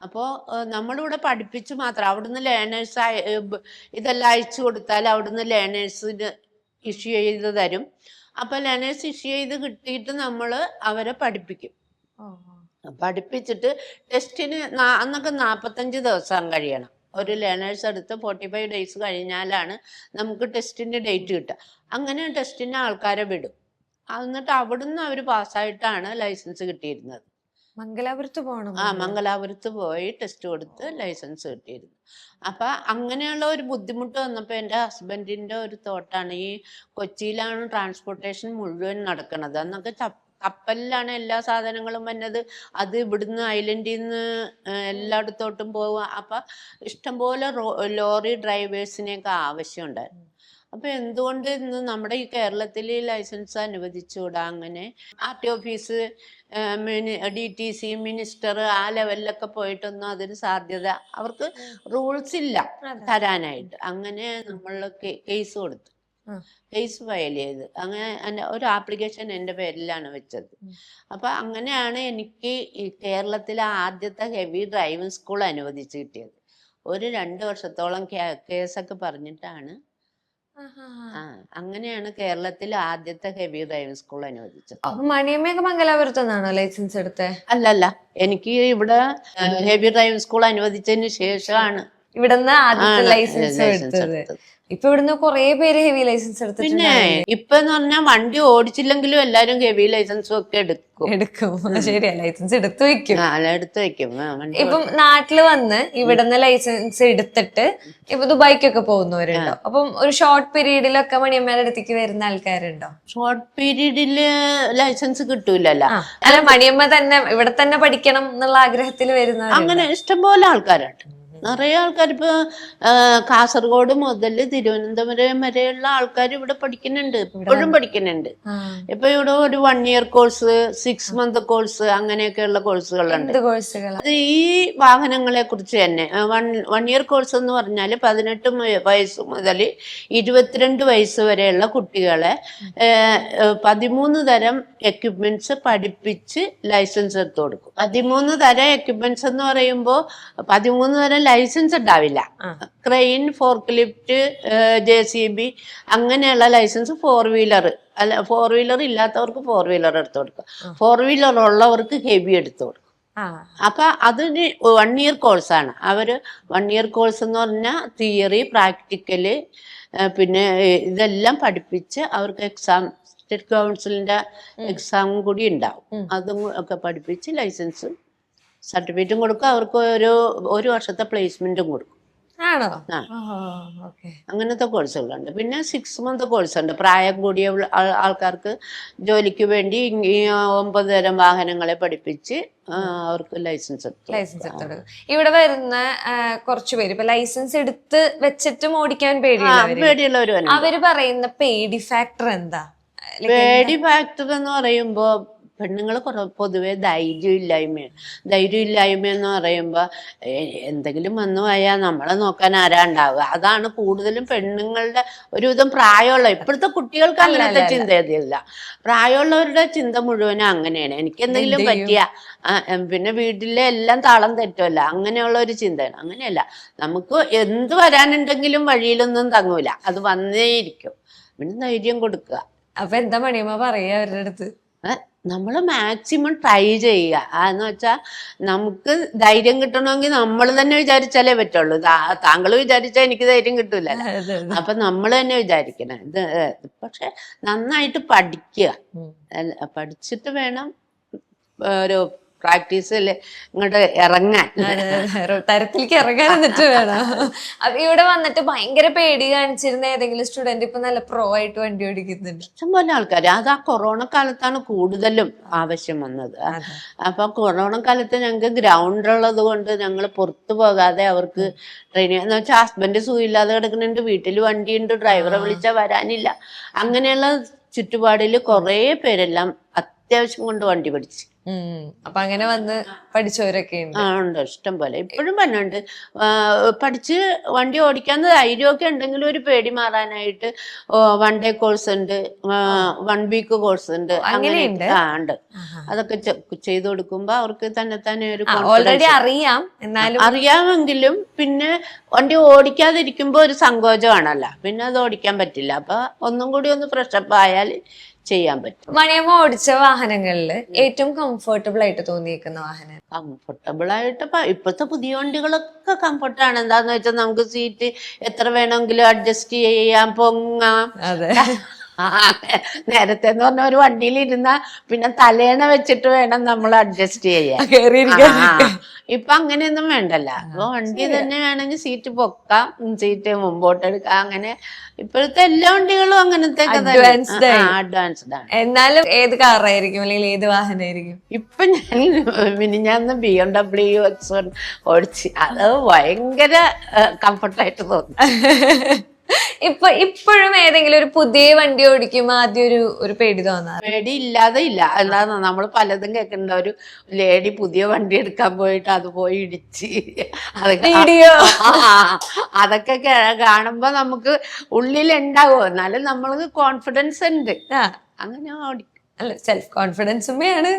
അപ്പോൾ നമ്മളിവിടെ പഠിപ്പിച്ച് മാത്രം, അവിടുന്ന് ലേണേഴ്സ് ഇതെല്ലാം അയച്ചു കൊടുത്താൽ അവിടുന്ന് ലേണേഴ്സിന് ഇഷ്യൂ ചെയ്ത് തരും. അപ്പൊ ലേണേഴ്സ് ഇഷ്യൂ ചെയ്ത് കിട്ടിയിട്ട് നമ്മൾ അവരെ പഠിപ്പിക്കും. പഠിപ്പിച്ചിട്ട് ടെസ്റ്റിന് അന്നൊക്കെ 45 ദിവസം കഴിയണം. ഒരു ലേണേഴ്സ് എടുത്ത് 45 days കഴിഞ്ഞാലാണ് നമുക്ക് ടെസ്റ്റിന്റെ ഡേറ്റ് കിട്ടുക. അങ്ങനെ ടെസ്റ്റിന് ആൾക്കാരെ വിടും. എന്നിട്ട് അവിടുന്ന് അവർ പാസ്സായിട്ടാണ് ലൈസൻസ് കിട്ടിയിരുന്നത്. മംഗലാപുരത്ത് പോകണം. മംഗലാപുരത്ത് പോയി ടെസ്റ്റ് കൊടുത്ത് ലൈസൻസ് കിട്ടിയിരുന്നു. അപ്പൊ അങ്ങനെയുള്ള ഒരു ബുദ്ധിമുട്ട് വന്നപ്പോ എൻ്റെ ഹസ്ബൻഡിന്റെ ഒരു തോട്ടാണ്, ഈ കൊച്ചിയിലാണ് ട്രാൻസ്പോർട്ടേഷൻ മുഴുവൻ നടക്കുന്നത്. അന്നൊക്കെ കപ്പലിലാണ് എല്ലാ സാധനങ്ങളും വന്നത്. അത് ഇവിടുന്ന് ഐലൻഡിൽ നിന്ന് എല്ലായിടത്തോട്ടും പോവുക. അപ്പൊ ഇഷ്ടംപോലെ ലോറി ഡ്രൈവേഴ്സിനെയൊക്കെ ആവശ്യമുണ്ടായിരുന്നു. അപ്പൊ എന്തുകൊണ്ട് ഇന്ന് നമ്മുടെ ഈ കേരളത്തിൽ ലൈസൻസ് അനുവദിച്ചുകൂടാ? അങ്ങനെ RT ഓഫീസ്, DTC, മിനിസ്റ്റർ ആ ലെവലിലൊക്കെ പോയിട്ടൊന്നും അതിന് സാധ്യത, അവർക്ക് റൂൾസ് ഇല്ല തരാനായിട്ട്. അങ്ങനെ നമ്മൾ കേസ് കൊടുത്തു, കേസ് ഫയൽ ചെയ്ത് അങ്ങനെ ഒരു ആപ്ലിക്കേഷൻ എൻ്റെ പേരിലാണ് വെച്ചത്. അപ്പൊ അങ്ങനെയാണ് എനിക്ക് ഈ കേരളത്തിലെ ആദ്യത്തെ ഹെവി ഡ്രൈവിംഗ് സ്കൂൾ അനുവദിച്ച് കിട്ടിയത്. ഒരു 2 വർഷത്തോളം കേസൊക്കെ പറഞ്ഞിട്ടാണ്. അങ്ങനെയാണ് കേരളത്തിലെ ആദ്യത്തെ ഹെവി ഡ്രൈവിംഗ് സ്കൂൾ അനുവദിച്ചത്. അപ്പൊ മണിയമ്മയൊക്കെ മംഗലാപുരത്ത് നിന്നാണോ ലൈസൻസ് എടുത്തേ? അല്ലല്ല, എനിക്ക് ഇവിടെ ഹെവി ഡ്രൈവിംഗ് സ്കൂൾ അനുവദിച്ചതിന് ശേഷമാണ് ഇവിടുന്ന് ആദ്യത്തെ ലൈസൻസ് എടുത്തത്. ഇപ്പൊ ഇവിടുന്ന് കൊറേ പേര് ഹെവി ലൈസൻസ് എടുത്തിട്ടുണ്ട്. പിന്നെ ഇപ്പൊ എന്ന് പറഞ്ഞാൽ വണ്ടി ഓടിച്ചില്ലെങ്കിലും എല്ലാരും ഹെവി ലൈസൻസും ഒക്കെ എടുക്കും. ശരിയാ, ലൈസൻസ് എടുത്തു വെക്കും. എടുത്തു വെക്കും. ഇപ്പം നാട്ടില് വന്ന് ഇവിടുന്ന് ലൈസൻസ് എടുത്തിട്ട് ഇപ്പൊ ദുബായിക്കൊക്കെ പോകുന്നവരുണ്ടോ? അപ്പം ഒരു ഷോർട്ട് പീരീഡിലൊക്കെ മണിയമ്മയുടെ അടുത്തേക്ക് വരുന്ന ആൾക്കാരുണ്ടോ? ഷോർട്ട് പീരീഡില് ലൈസൻസ് കിട്ടൂലല്ലോ. അല്ല, മണിയമ്മ തന്നെ ഇവിടെ തന്നെ പഠിക്കണം എന്നുള്ള ആഗ്രഹത്തിൽ വരുന്ന അങ്ങനെ ഇഷ്ടംപോലെ ആൾക്കാരുണ്ട്. നിറയെ ആൾക്കാർ ഇപ്പൊ കാസർഗോഡ് മുതൽ തിരുവനന്തപുരം വരെയുള്ള ആൾക്കാർ ഇവിടെ പഠിക്കുന്നുണ്ട്, ഇപ്പോഴും പഠിക്കുന്നുണ്ട്. ഇപ്പൊ ഇവിടെ ഒരു 1 ഇയർ കോഴ്സ്, 6 മന്ത് കോഴ്സ്, അങ്ങനെയൊക്കെയുള്ള കോഴ്സുകളുണ്ട്. അത് ഈ വാഹനങ്ങളെ കുറിച്ച് തന്നെ 1 ഇയർ കോഴ്സ് എന്ന് പറഞ്ഞാല് 18 വയസ്സ് മുതൽ 22 വയസ്സ് വരെയുള്ള കുട്ടികളെ 13 തരം എക്യുപ്മെന്റ്സ് പഠിപ്പിച്ച് ലൈസൻസ് എടുത്തു കൊടുക്കും. 13 തരം എക്യുപ്മെന്റ്സ് എന്ന് പറയുമ്പോൾ 13 തരം ലൈസൻസ് ഉണ്ടാവില്ല. ക്രെയിൻ, ഫോർക്ക് ലിഫ്റ്റ്, JCB അങ്ങനെയുള്ള ലൈസൻസ്. 4 വീലർ അല്ല, 4 വീലർ ഇല്ലാത്തവർക്ക് 4 വീലർ എടുത്തു കൊടുക്കും. 4 വീലർ ഉള്ളവർക്ക് ഹെവി എടുത്തു കൊടുക്കും. അപ്പൊ അതിന് 1 ഇയർ കോഴ്സാണ്. അവര് 1 ഇയർ കോഴ്സ് എന്ന് പറഞ്ഞാൽ തിയറി, പ്രാക്ടിക്കല്, പിന്നെ ഇതെല്ലാം പഠിപ്പിച്ച് അവർക്ക് എക്സാം, സ്റ്റേറ്റ് കൗൺസിലിന്റെ എക്സാം കൂടി ഉണ്ടാവും. അതും ഒക്കെ പഠിപ്പിച്ച് ലൈസൻസ് സർട്ടിഫിക്കറ്റും കൊടുക്കും. അവർക്ക് ഒരു വർഷത്തെ പ്ലേസ്മെന്റും കൊടുക്കും. ആണോ? അങ്ങനത്തെ കോഴ്സുകളുണ്ട്. പിന്നെ 6 മന്ത് കോഴ്സ് ഉണ്ട്. പ്രായം കൂടിയ ആൾക്കാർക്ക് ജോലിക്ക് വേണ്ടി 9 തരം വാഹനങ്ങളെ പഠിപ്പിച്ച് അവർക്ക് ലൈസൻസ് എടുത്തു. ഇവിടെ വരുന്ന കുറച്ചു പേര് ഇപ്പൊ ലൈസൻസ് എടുത്ത് വെച്ചിട്ടും ഓടിക്കാൻ പേടിയുള്ളവര് അവര് പറയുന്ന പേടി ഫാക്ടർ എന്താ? പേടി ഫാക്ടർ എന്ന് പറയുമ്പോ പെണ്ണുങ്ങൾ പൊതുവെ ധൈര്യം ഇല്ലായ്മ എന്ന് പറയുമ്പോ എന്തെങ്കിലും വന്നു പോയാൽ നമ്മളെ നോക്കാൻ ആരാ ഉണ്ടാവുക? അതാണ് കൂടുതലും പെണ്ണുങ്ങളുടെ ഒരുവിധം പ്രായമുള്ള ഇപ്പോഴത്തെ കുട്ടികൾക്ക് അങ്ങനത്തെ ചിന്തയില്ല. പ്രായമുള്ളവരുടെ ചിന്ത മുഴുവനും അങ്ങനെയാണ്. എനിക്ക് എന്തെങ്കിലും പറ്റിയ പിന്നെ വീട്ടിലെ എല്ലാം താളം തെറ്റുമല്ല, അങ്ങനെയുള്ള ഒരു ചിന്തയാണ്. അങ്ങനെയല്ല, നമുക്ക് എന്ത് വരാനുണ്ടെങ്കിലും വഴിയിലൊന്നും തങ്ങൂല, അത് വന്നേയിരിക്കും. പിന്നെ ധൈര്യം കൊടുക്കുക. അപ്പൊ എന്താ മണിയമ്മ പറയാ അവരുടെ അടുത്ത്? നമ്മൾ മാക്സിമം ട്രൈ ചെയ്യുക. എന്ന് വെച്ചാൽ നമുക്ക് ധൈര്യം കിട്ടണമെങ്കിൽ നമ്മൾ തന്നെ വിചാരിച്ചാലേ പറ്റുള്ളൂ. താങ്കൾ വിചാരിച്ചാൽ എനിക്ക് ധൈര്യം കിട്ടൂല. അപ്പൊ നമ്മൾ തന്നെ വിചാരിക്കണം. പക്ഷെ നന്നായിട്ട് പഠിക്കുക. പഠിച്ചിട്ട് വേണം ഒരു പ്രാക്ടീസിൽ ഇങ്ങോട്ട് ഇറങ്ങാൻ, തരത്തിലേക്ക് ഇറങ്ങാൻ എന്നിട്ട് വേണം. അപ്പൊ ഇവിടെ വന്നിട്ട് ഭയങ്കര പേടി കാണിച്ചിരുന്ന ഏതെങ്കിലും സ്റ്റുഡന്റ് ഇപ്പൊ നല്ല പ്രോ ആയിട്ട് വണ്ടി ഓടിക്കുന്നുണ്ട്? ഇഷ്ടംപോലെ ആൾക്കാർ. അത് ആ കൊറോണ കാലത്താണ് കൂടുതലും ആവശ്യം വന്നത്. അപ്പൊ കൊറോണ കാലത്ത് ഞങ്ങൾക്ക് ഗ്രൗണ്ട് ഉള്ളത് കൊണ്ട് ഞങ്ങൾ പുറത്തു പോകാതെ അവർക്ക് ട്രെയിനിങ് എന്ന് വെച്ചാൽ ഹസ്ബൻഡ് സുഖമില്ലാതെ കിടക്കുന്നുണ്ട്, വീട്ടിൽ വണ്ടിയുണ്ട്, ഡ്രൈവറെ വിളിച്ചാൽ വരാനില്ല. അങ്ങനെയുള്ള ചുറ്റുപാടിൽ കുറെ പേരെല്ലാം അത്യാവശ്യം കൊണ്ട് വണ്ടി പഠിച്ചു. അപ്പൊ അങ്ങനെ വന്ന് പഠിച്ചവരൊക്കെ ഉണ്ട്, ഇഷ്ടം പോലെ. ഇപ്പോഴും പന്നുണ്ട്. പഠിച്ച് വണ്ടി ഓടിക്കാവുന്ന ധൈര്യമൊക്കെ ഉണ്ടെങ്കിലും ഒരു പേടി മാറാനായിട്ട് 1 ഡേ കോഴ്സ് ഉണ്ട്, 1 വീക്ക് കോഴ്സ് ഉണ്ട്. അങ്ങനെയുണ്ട്. ഉണ്ട്. അതൊക്കെ ചെയ്തു കൊടുക്കുമ്പോ അവർക്ക് തന്നെ ഒരു ഓൾറെഡി അറിയാമെങ്കിലും പിന്നെ വണ്ടി ഓടിക്കാതിരിക്കുമ്പോ ഒരു സങ്കോചമാണല്ലോ, പിന്നെ അത് ഓടിക്കാൻ പറ്റില്ല. അപ്പൊ ഒന്നും കൂടി ഒന്ന് ഫ്രഷപ്പ് ആയാൽ ചെയ്യാൻ പറ്റും. മണിയമ്മ ഓടിച്ച വാഹനങ്ങളില് ഏറ്റവും കംഫർട്ടബിൾ ആയിട്ട് തോന്നിയിരിക്കുന്ന വാഹനം? കംഫർട്ടബിൾ ആയിട്ട് ഇപ്പോഴത്തെ പുതിയ വണ്ടികളൊക്കെ കംഫർട്ടാണ്. എന്താന്ന് വെച്ചാൽ നമുക്ക് സീറ്റ് എത്ര വേണമെങ്കിലും അഡ്ജസ്റ്റ് ചെയ്യാം, പൊങ്ങാം. നേരത്തെ എന്ന് പറഞ്ഞ ഒരു വണ്ടിയിൽ ഇരുന്ന പിന്നെ തലേണ വെച്ചിട്ട് വേണം നമ്മൾ അഡ്ജസ്റ്റ് ചെയ്യാൻ. ഇപ്പൊ അങ്ങനെയൊന്നും വേണ്ടല്ല. അപ്പൊ വണ്ടി തന്നെ വേണമെങ്കിൽ സീറ്റ് പൊക്കാം, സീറ്റ് മുമ്പോട്ടെടുക്കാം. അങ്ങനെ ഇപ്പോഴത്തെ എല്ലാ വണ്ടികളും അങ്ങനത്തെ അഡ്വാൻസ്ഡ് ആണ്. എന്നാലും ഏത് കാറായിരിക്കും അല്ലെങ്കിൽ ഏത് വാഹനമായിരിക്കും? ഇപ്പൊ ഞാൻ BMW X1 ഓടിച്ച്, അത് ഭയങ്കര കംഫർട്ടായിട്ട് തോന്നി. ഇപ്പോഴും ഏതെങ്കിലും ഒരു പുതിയ വണ്ടി ഓടിക്കുമ്പോ ആദ്യം ഒരു പേടി തോന്നാറ്? പേടി ഇല്ലാതെ ഇല്ല. അല്ലാതെ നമ്മൾ പലതും കേൾക്കുന്നുണ്ട്, ഒരു ലേഡി പുതിയ വണ്ടി എടുക്കാൻ പോയിട്ട് അത് പോയി ഇടിച്ച്, അതൊക്കെ കാണുമ്പോ നമുക്ക് ഉള്ളിലുണ്ടാവും. എന്നാലും നമ്മൾക്ക് കോൺഫിഡൻസ് ഉണ്ട്, അങ്ങനെ ഓടിക്കും. അല്ല, സെൽഫ് കോൺഫിഡൻസുമാണ്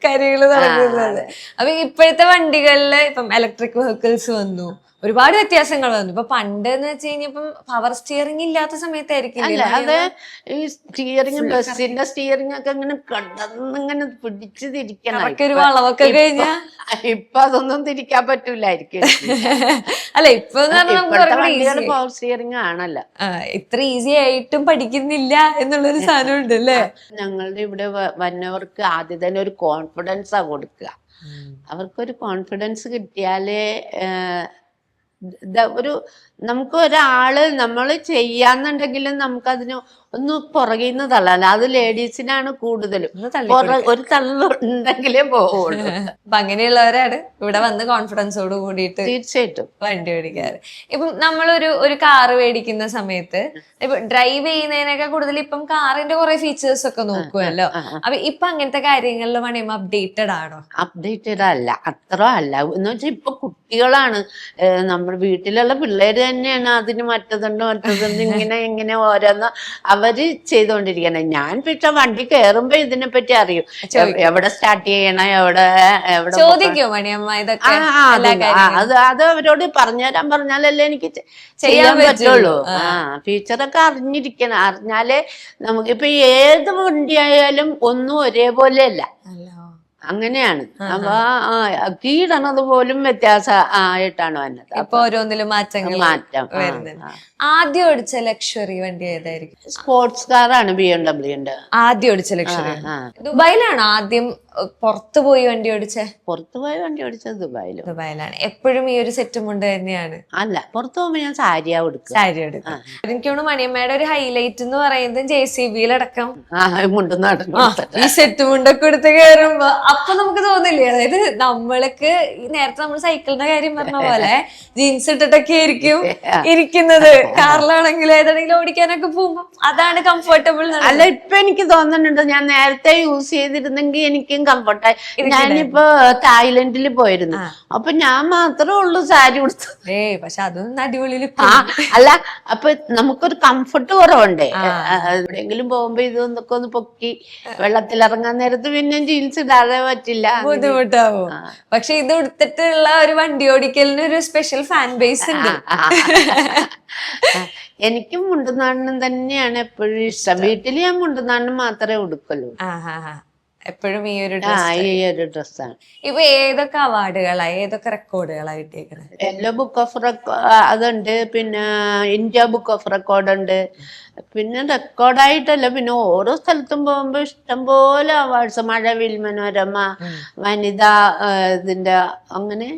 കാര്യങ്ങൾ നടക്കുന്നത്. അപ്പൊ ഇപ്പോഴത്തെ വണ്ടികളില് ഇപ്പം ഇലക്ട്രിക് വെഹിക്കിൾസ് വന്നു, ഒരുപാട് വ്യത്യാസങ്ങൾ വന്നു. ഇപ്പൊ പണ്ട് എന്ന് വെച്ച് കഴിഞ്ഞപ്പം പവർ സ്റ്റിയറിംഗ് ഇല്ലാത്ത സമയത്തായിരിക്കും അത് ഈ സ്റ്റിയറിംഗ്, ബസ്സിന്റെ സ്റ്റിയറിംഗ് ഒക്കെ ഇങ്ങനെ കടന്നിങ്ങനെ പിടിച്ചു തിരിക്കണം. ഒരു വളവൊക്കെ കഴിഞ്ഞാ ഇപ്പൊ അതൊന്നും തിരിക്കാൻ പറ്റൂലായിരിക്കും. അല്ല, ഇപ്പൊ പവർ സ്റ്റിയറിംഗ് ആണല്ലോ. ഇത്ര ഈസി ആയിട്ടും പഠിക്കുന്നില്ല എന്നുള്ളൊരു സാധനം ഉണ്ട് അല്ലേ? ഞങ്ങളുടെ ഇവിടെ വന്നവർക്ക് ആദ്യം തന്നെ ഒരു കോൺഫിഡൻസാ കൊടുക്കുക. അവർക്കൊരു കോൺഫിഡൻസ് കിട്ടിയാലേ ഒരു നമുക്ക് ഒരാള് നമ്മൾ ചെയ്യാന്നുണ്ടെങ്കിലും നമുക്കതിന് ഒന്ന് പുറകിൽ നിന്ന് തള്ളാൻ, അത് ലേഡീസിനാണ് കൂടുതലും. ഒരു തള്ളുണ്ടെങ്കിലേ പോവുള്ളൂ. അപ്പൊ അങ്ങനെയുള്ളവരാണ് ഇവിടെ വന്ന് കോൺഫിഡൻസോട് കൂടിയിട്ട് തീർച്ചയായിട്ടും വണ്ടി ഓടിക്കാറ്. ഇപ്പം നമ്മളൊരു കാറ് മേടിക്കുന്ന സമയത്ത് ഇപ്പൊ ഡ്രൈവ് ചെയ്യുന്നതിനൊക്കെ കൂടുതൽ ഇപ്പം കാറിന്റെ കുറെ ഫീച്ചേഴ്സ് ഒക്കെ നോക്കുമല്ലോ. അപ്പൊ ഇപ്പൊ അങ്ങനത്തെ കാര്യങ്ങളിൽ പണിയുമ്പോ അപ്ഡേറ്റഡ് ആണോ? അപ്ഡേറ്റഡ് അല്ല, അത്ര അല്ല. എന്ന് വെച്ചാൽ ഇപ്പൊ കുട്ടികളാണ്, നമ്മുടെ വീട്ടിലുള്ള പിള്ളേര് തന്നെയാണ് അതിന് മറ്റതുണ്ട് ഇങ്ങനെ ഓരോന്ന് അവര് ചെയ്തോണ്ടിരിക്കണം. ഞാൻ പക്ഷെ വണ്ടി കയറുമ്പോ ഇതിനെ പറ്റി അറിയും, എവിടെ സ്റ്റാർട്ട് ചെയ്യണം, എവിടെ ചോദിക്കോ മണിയമ്മ ഇതൊക്കെ? അത് അവരോട് പറഞ്ഞാലല്ലേ എനിക്ക് ചെയ്യാൻ പറ്റുള്ളൂ. ഫീച്ചറൊക്കെ അറിഞ്ഞിരിക്കണം. അറിഞ്ഞാലേ നമുക്ക് ഇപ്പൊ ഏത് വണ്ടി ആയാലും ഒന്നും ഒരേപോലെ അല്ല, അങ്ങനെയാണ്. അപ്പൊ കീടണത് പോലും വ്യത്യാസം ആയിട്ടാണ് വന്നത്. ഇപ്പൊ ഓരോന്നിലും മാറ്റം വരുന്നുണ്ട്. ആദ്യം ഓടിച്ച ലക്ഷറി വണ്ടി ഏതായിരിക്കും? സ്പോർട്സ് കാറാണ് BMW ഉണ്ട്. ആദ്യം ഓടിച്ച ലക്ഷറി ദുബായിലാണോ? ആദ്യം പുറത്തു പോയി വണ്ടി ഓടിച്ചേ? പുറത്തു പോയി വണ്ടി ഓടിച്ചത് ദുബായിലാണ്. എപ്പോഴും ഈ ഒരു സെറ്റ് മുണ്ട് തന്നെയാണ്? അല്ല, പുറത്തു പോകുമ്പോ ഞാൻ സാരി എടുക്കും. എനിക്ക് തോന്നുന്നു മണിയമ്മയുടെ ഒരു ഹൈലൈറ്റ് എന്ന് പറയുന്നത് JCBയിലടക്കം ഈ സെറ്റ് മുണ്ടൊക്കെ എടുത്ത് കയറുമ്പോ അപ്പൊ നമുക്ക് തോന്നില്ലേ, അതായത് നമ്മൾക്ക് നേരത്തെ നമ്മൾ സൈക്കിളിന്റെ കാര്യം പറഞ്ഞ പോലെ ജീൻസ് ഇട്ടിട്ടൊക്കെ ആയിരിക്കും ഇരിക്കുന്നത്. കാറിലാണെങ്കിലും ഏതാണെങ്കിലും ഓടിക്കാനൊക്കെ പോകുമ്പോ അതാണ് കംഫർട്ടബിൾ. അല്ല, ഇപ്പൊ എനിക്ക് തോന്നുന്നുണ്ട്, ഞാൻ നേരത്തെ യൂസ് ചെയ്തിരുന്നെങ്കിൽ എനിക്കും കംഫർട്ടായി. ഞാനിപ്പോ തായ്ലൻഡിൽ പോയിരുന്നു, അപ്പൊ ഞാൻ മാത്രമേ ഉള്ളൂ സാരി ഉടുത്തു. പക്ഷെ അതൊന്നും അടിപൊളി. അല്ല, അപ്പൊ നമുക്കൊരു കംഫർട്ട് കുറവുണ്ടേ. എവിടെയെങ്കിലും പോകുമ്പോ ഇതൊന്നൊക്കെ ഒന്ന് പൊക്കി വെള്ളത്തിലിറങ്ങാൻ നേരത്ത് പിന്നെ ജീൻസ് ഇടാതെ പറ്റില്ല, ബുദ്ധിമുട്ടാവും. പക്ഷെ ഇത് ഉടുത്തിട്ടുള്ള ഒരു വണ്ടി ഓടിക്കലിന് ഒരു സ്പെഷ്യൽ ഫാൻ ബേസ് ഉണ്ട്. എനിക്കും മുണ്ടുനാടനും തന്നെയാണ് എപ്പോഴും ഇഷ്ടം. വീട്ടിൽ ഞാൻ മുണ്ടുനാടനും മാത്രമേ ഉടുക്കുള്ളൂ. എപ്പോഴും ഈ ഒരു ഡ്രസ്സാണ്. ഇപ്പൊ ഏതൊക്കെ അവാർഡുകളാ, ഏതൊക്കെ റെക്കോർഡുകളാ കിട്ടിയേക്കുന്നത്? യെല്ലോ ബുക്ക് ഓഫ് അതുണ്ട്, പിന്നെ ഇന്ത്യ ബുക്ക് ഓഫ് റെക്കോർഡ് ഉണ്ട്. പിന്നെ റെക്കോർഡായിട്ടല്ല, പിന്നെ ഓരോ സ്ഥലത്തും പോകുമ്പോ ഇഷ്ടംപോലെ അവാർഡ്സ്, മഴവിൽ മനോരമ, വനിത ഇതിന്റെ, അങ്ങനെ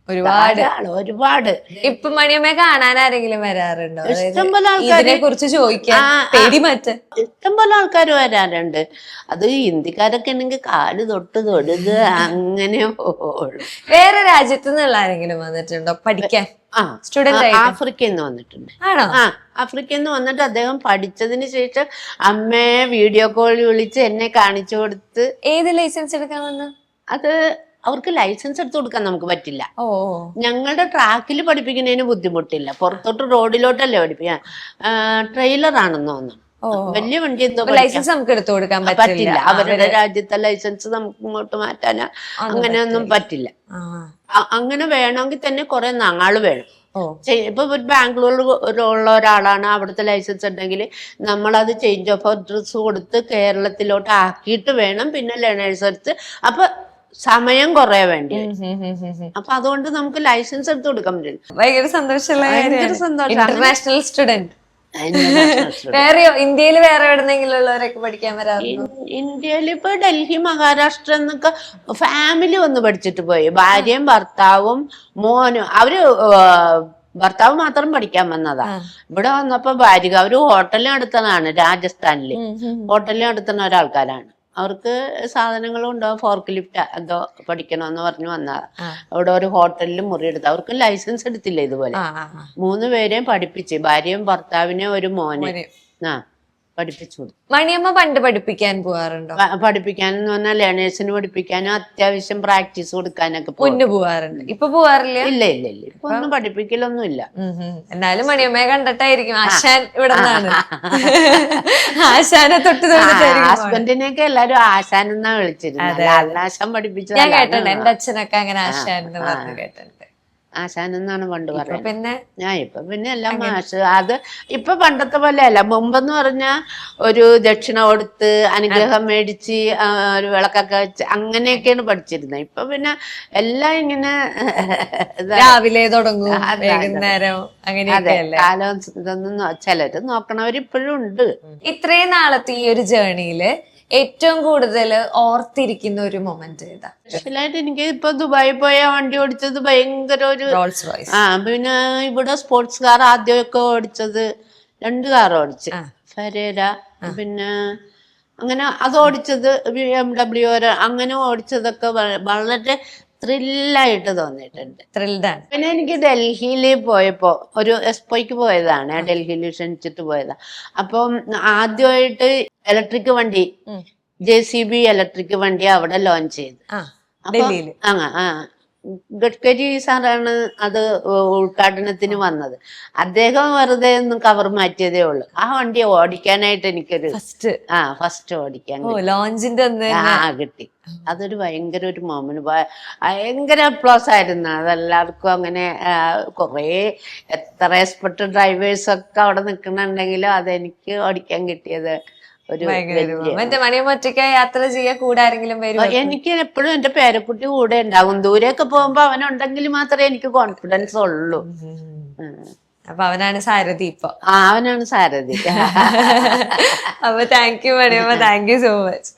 ഒരുപാട്. ഇപ്പൊ മണിയമ്മ കാണാൻ ആരെങ്കിലും വരാറുണ്ടോ? ഇഷ്ടംപോലെ ആൾക്കാരെ കുറിച്ച് ചോദിക്കാൻ പേടി മാറ്റ ഇഷ്ടംപോലെ ആൾക്കാർ വരാറുണ്ട്. അത് ഹിന്ദിക്കാരൊക്കെ ഉണ്ടെങ്കിൽ കാല് തൊടുത് അങ്ങനെ പോകുള്ളൂ. വേറെ രാജ്യത്തു നിന്നുള്ള ആരെങ്കിലും വന്നിട്ടുണ്ടോ പഠിക്കാൻ? സ്റ്റുഡന്റ് ആഫ്രിക്കയിൽ നിന്ന് വന്നിട്ടുണ്ട്. ആഫ്രിക്കയിൽ നിന്ന് വന്നിട്ട് അദ്ദേഹം പഠിച്ചതിന് ശേഷം അമ്മയെ വീഡിയോ കോൾ വിളിച്ച് എന്നെ കാണിച്ചു കൊടുത്ത്. ഏത് ലൈസൻസ് എടുക്കാൻ വന്നു? അത് അവർക്ക് ലൈസൻസ് എടുത്തു കൊടുക്കാൻ നമുക്ക് പറ്റില്ല. ഞങ്ങളുടെ ട്രാക്കിൽ പഠിപ്പിക്കുന്നതിന് ബുദ്ധിമുട്ടില്ല, പുറത്തോട്ട് റോഡിലോട്ടല്ലേ പഠിപ്പിക്കാൻ. ട്രെയിലർ ആണെന്ന് തോന്നുന്നു, വലിയ വണ്ടി എന്തോ ലൈസൻസ് നമുക്ക് എടുത്തു കൊടുക്കാൻ പറ്റില്ല. അവരുടെ രാജ്യത്തെ ലൈസൻസ് നമുക്ക് ഇങ്ങോട്ട് മാറ്റാനോ അങ്ങനെയൊന്നും പറ്റില്ല. അങ്ങനെ വേണമെങ്കിൽ തന്നെ കുറെ നാള് വേണം. ഇപ്പൊ ബാംഗ്ലൂരിൽ ഉള്ള ഒരാളാണ്, അവിടുത്തെ ലൈസൻസ് ഉണ്ടെങ്കിൽ നമ്മളത് ചേഞ്ച് ഓഫ് അഡ്രസ് കൊടുത്ത് കേരളത്തിലോട്ട് ആക്കിയിട്ട് വേണം പിന്നെ ലേണേഴ്സ് എടുത്ത്. അപ്പൊ സമയം കുറെ വേണ്ടി. അപ്പൊ അതുകൊണ്ട് നമുക്ക് ലൈസൻസ് എടുത്ത് കൊടുക്കാൻ പറ്റില്ല. ഭയങ്കര സന്തോഷമുള്ള ഇന്റർനാഷണൽ സ്റ്റുഡന്റ്. വേറെയോ ഇന്ത്യയിൽ വേറെ എവിടെന്നെങ്കിലും ഉള്ളവരൊക്കെ പഠിക്കാൻ വരാറുണ്ടോ? ഇന്ത്യയിൽ ഇപ്പൊ ഡൽഹി മഹാരാഷ്ട്ര എന്നൊക്കെ ഫാമിലി വന്ന് പഠിച്ചിട്ട് പോയി. ഭാര്യയും ഭർത്താവും മോനും. അവര് ഭർത്താവ് മാത്രം പഠിക്കാൻ വന്നതാ. ഇവിടെ വന്നപ്പോ ഭാര്യ അവര് ഹോട്ടലിൽ നടത്തുന്നതാണ്. രാജസ്ഥാനില് ഹോട്ടലിൽ നടത്തുന്ന ഒരാൾക്കാരാണ്. അവർക്ക് സാധനങ്ങളും ഉണ്ടാവും. ഫോർക്ക് ലിഫ്റ്റ് എന്തോ പഠിക്കണമെന്ന് പറഞ്ഞു വന്നതാ. അവിടെ ഒരു ഹോട്ടലിൽ മുറിയെടുത്ത് അവർക്ക് ലൈസൻസ് എടുത്തില്ല. ഇതുപോലെ 3 പേരെയും പഠിപ്പിച്ച്, ഭാര്യയും ഭർത്താവിനെ ഒരു മോനെ പഠിപ്പിച്ചു കൊടുത്തു. മണിയമ്മ പണ്ട് പഠിപ്പിക്കാൻ പോവാറുണ്ടോ? പഠിപ്പിക്കാനെന്ന് പറഞ്ഞാൽ ലേണേഴ്സിന് പഠിപ്പിക്കാനും അത്യാവശ്യം പ്രാക്ടീസ് കൊടുക്കാനൊക്കെ മുന്ന് പോവാറുണ്ട്. ഇപ്പൊ പോവാറില്ല? ഇല്ല ഇല്ല ഇല്ല, ഇപ്പൊ ഒന്നും പഠിപ്പിക്കലൊന്നും ഇല്ല. എന്നാലും മണിയമ്മയെ കണ്ടിട്ടായിരിക്കും ആശാൻ ഇവിടെ നിന്നാണ്. ആശാനെ തൊട്ട് ഹസ്ബൻഡിനെയൊക്കെ എല്ലാരും ആശാൻ എന്നാ വിളിച്ചിരുന്നത്. ആശാൻ പഠിപ്പിച്ചത് ഞാൻ കേട്ടിട്ടുണ്ട്. എന്റെ അച്ഛനൊക്കെ അങ്ങനെ ആശാൻ എന്ന് പറഞ്ഞു കേട്ടിട്ടുണ്ട്. ആശാൻ എന്നാണ് പണ്ട് പറയുന്നത്. പിന്നെ ഇപ്പൊ പിന്നെ എല്ലാം മാഷ്. അത് ഇപ്പൊ പണ്ടത്തെ പോലെ അല്ല. മുമ്പെന്ന് പറഞ്ഞാ ഒരു ദക്ഷിണ കൊടുത്ത് അനുഗ്രഹം മേടിച്ച് ഒരു വിളക്കൊക്കെ വെച്ച് അങ്ങനെയൊക്കെയാണ് പഠിച്ചിരുന്നത്. ഇപ്പൊ പിന്നെ എല്ലാം ഇങ്ങനെ രാവിലെ തുടങ്ങും, വൈകുന്നേരം അങ്ങനെയൊക്കെയല്ലേ. കാലം ഇതൊന്നും ചിലര് നോക്കണവരിപ്പോഴും ഉണ്ട്. ഇത്രയും നാളത്തെ ഈ ഒരു ജേർണിയില് ഏറ്റവും കൂടുതൽ ഓർത്തിരിക്കുന്ന ഒരു മൊമെന്റ് ഏതാ? സ്പെഷ്യലായിട്ട് എനിക്ക് ഇപ്പൊ ദുബായിൽ പോയ വണ്ടി ഓടിച്ചത് ഭയങ്കര ഒരു റോൾസ് റോയ്സ്. പിന്നെ ഇവിടെ സ്പോർട്സ് കാർ ആദ്യമൊക്കെ ഓടിച്ചത് 2 കാർ ഓടിച്ച് ഫരേര. പിന്നെ അങ്ങനെ അത് ഓടിച്ചത് BMW അങ്ങനെ ഓടിച്ചതൊക്കെ വളരെ ത്രില്ലായിട്ട് തോന്നിയിട്ടുണ്ട്. ത്രില്ഡാണ്. പിന്നെ എനിക്ക് ഡൽഹിയിൽ പോയപ്പോ ഒരു എക്സ്പോയ്ക്ക് പോയതാണ്. ഡൽഹിയിൽ ക്ഷണിച്ചിട്ട് പോയതാ. അപ്പം ആദ്യമായിട്ട് ഇലക്ട്രിക് വണ്ടി JCB ഇലക്ട്രിക് വണ്ടി അവിടെ ലോഞ്ച് ചെയ്ത്. ഡൽഹിയിൽ ഗഡ്കരി സാറാണ് അത് ഉദ്ഘാടനത്തിന് വന്നത്. അദ്ദേഹം വെറുതെ ഒന്നും കവർ മാറ്റിയതേ ഉള്ളൂ. ആ വണ്ടി ഓടിക്കാനായിട്ട് എനിക്കൊരു ഫസ്റ്റ് ഓടിക്കാൻ ലോഞ്ചിന്റെ കിട്ടി. അതൊരു ഭയങ്കര ഒരു മൊമെന്റ്, ഭയങ്കര അപ്ലോസ് ആയിരുന്നു. അതെല്ലാവർക്കും അങ്ങനെ കുറേ എത്ര എക്സ്പെർട്ട് ഡ്രൈവേഴ്സ് ഒക്കെ അവിടെ നിൽക്കുന്നുണ്ടെങ്കിലും അതെനിക്ക് ഓടിക്കാൻ കിട്ടിയത് ഒരു മണിയമ്മൊറ്റയ്ക്ക് യാത്ര ചെയ്യാൻ കൂടെ ആരെങ്കിലും വരും? എനിക്ക് എപ്പോഴും എന്റെ പേരക്കുട്ടി കൂടെ ഉണ്ടാകും. ദൂരെയൊക്കെ പോകുമ്പോ അവനുണ്ടെങ്കിൽ മാത്രമേ എനിക്ക് കോൺഫിഡൻസ് ഉള്ളൂ. അപ്പൊ അവനാണ് സാരഥി ഇപ്പൊ. അവനാണ് സാരഥി. അപ്പൊ thank you Maniyamma, thank you so much.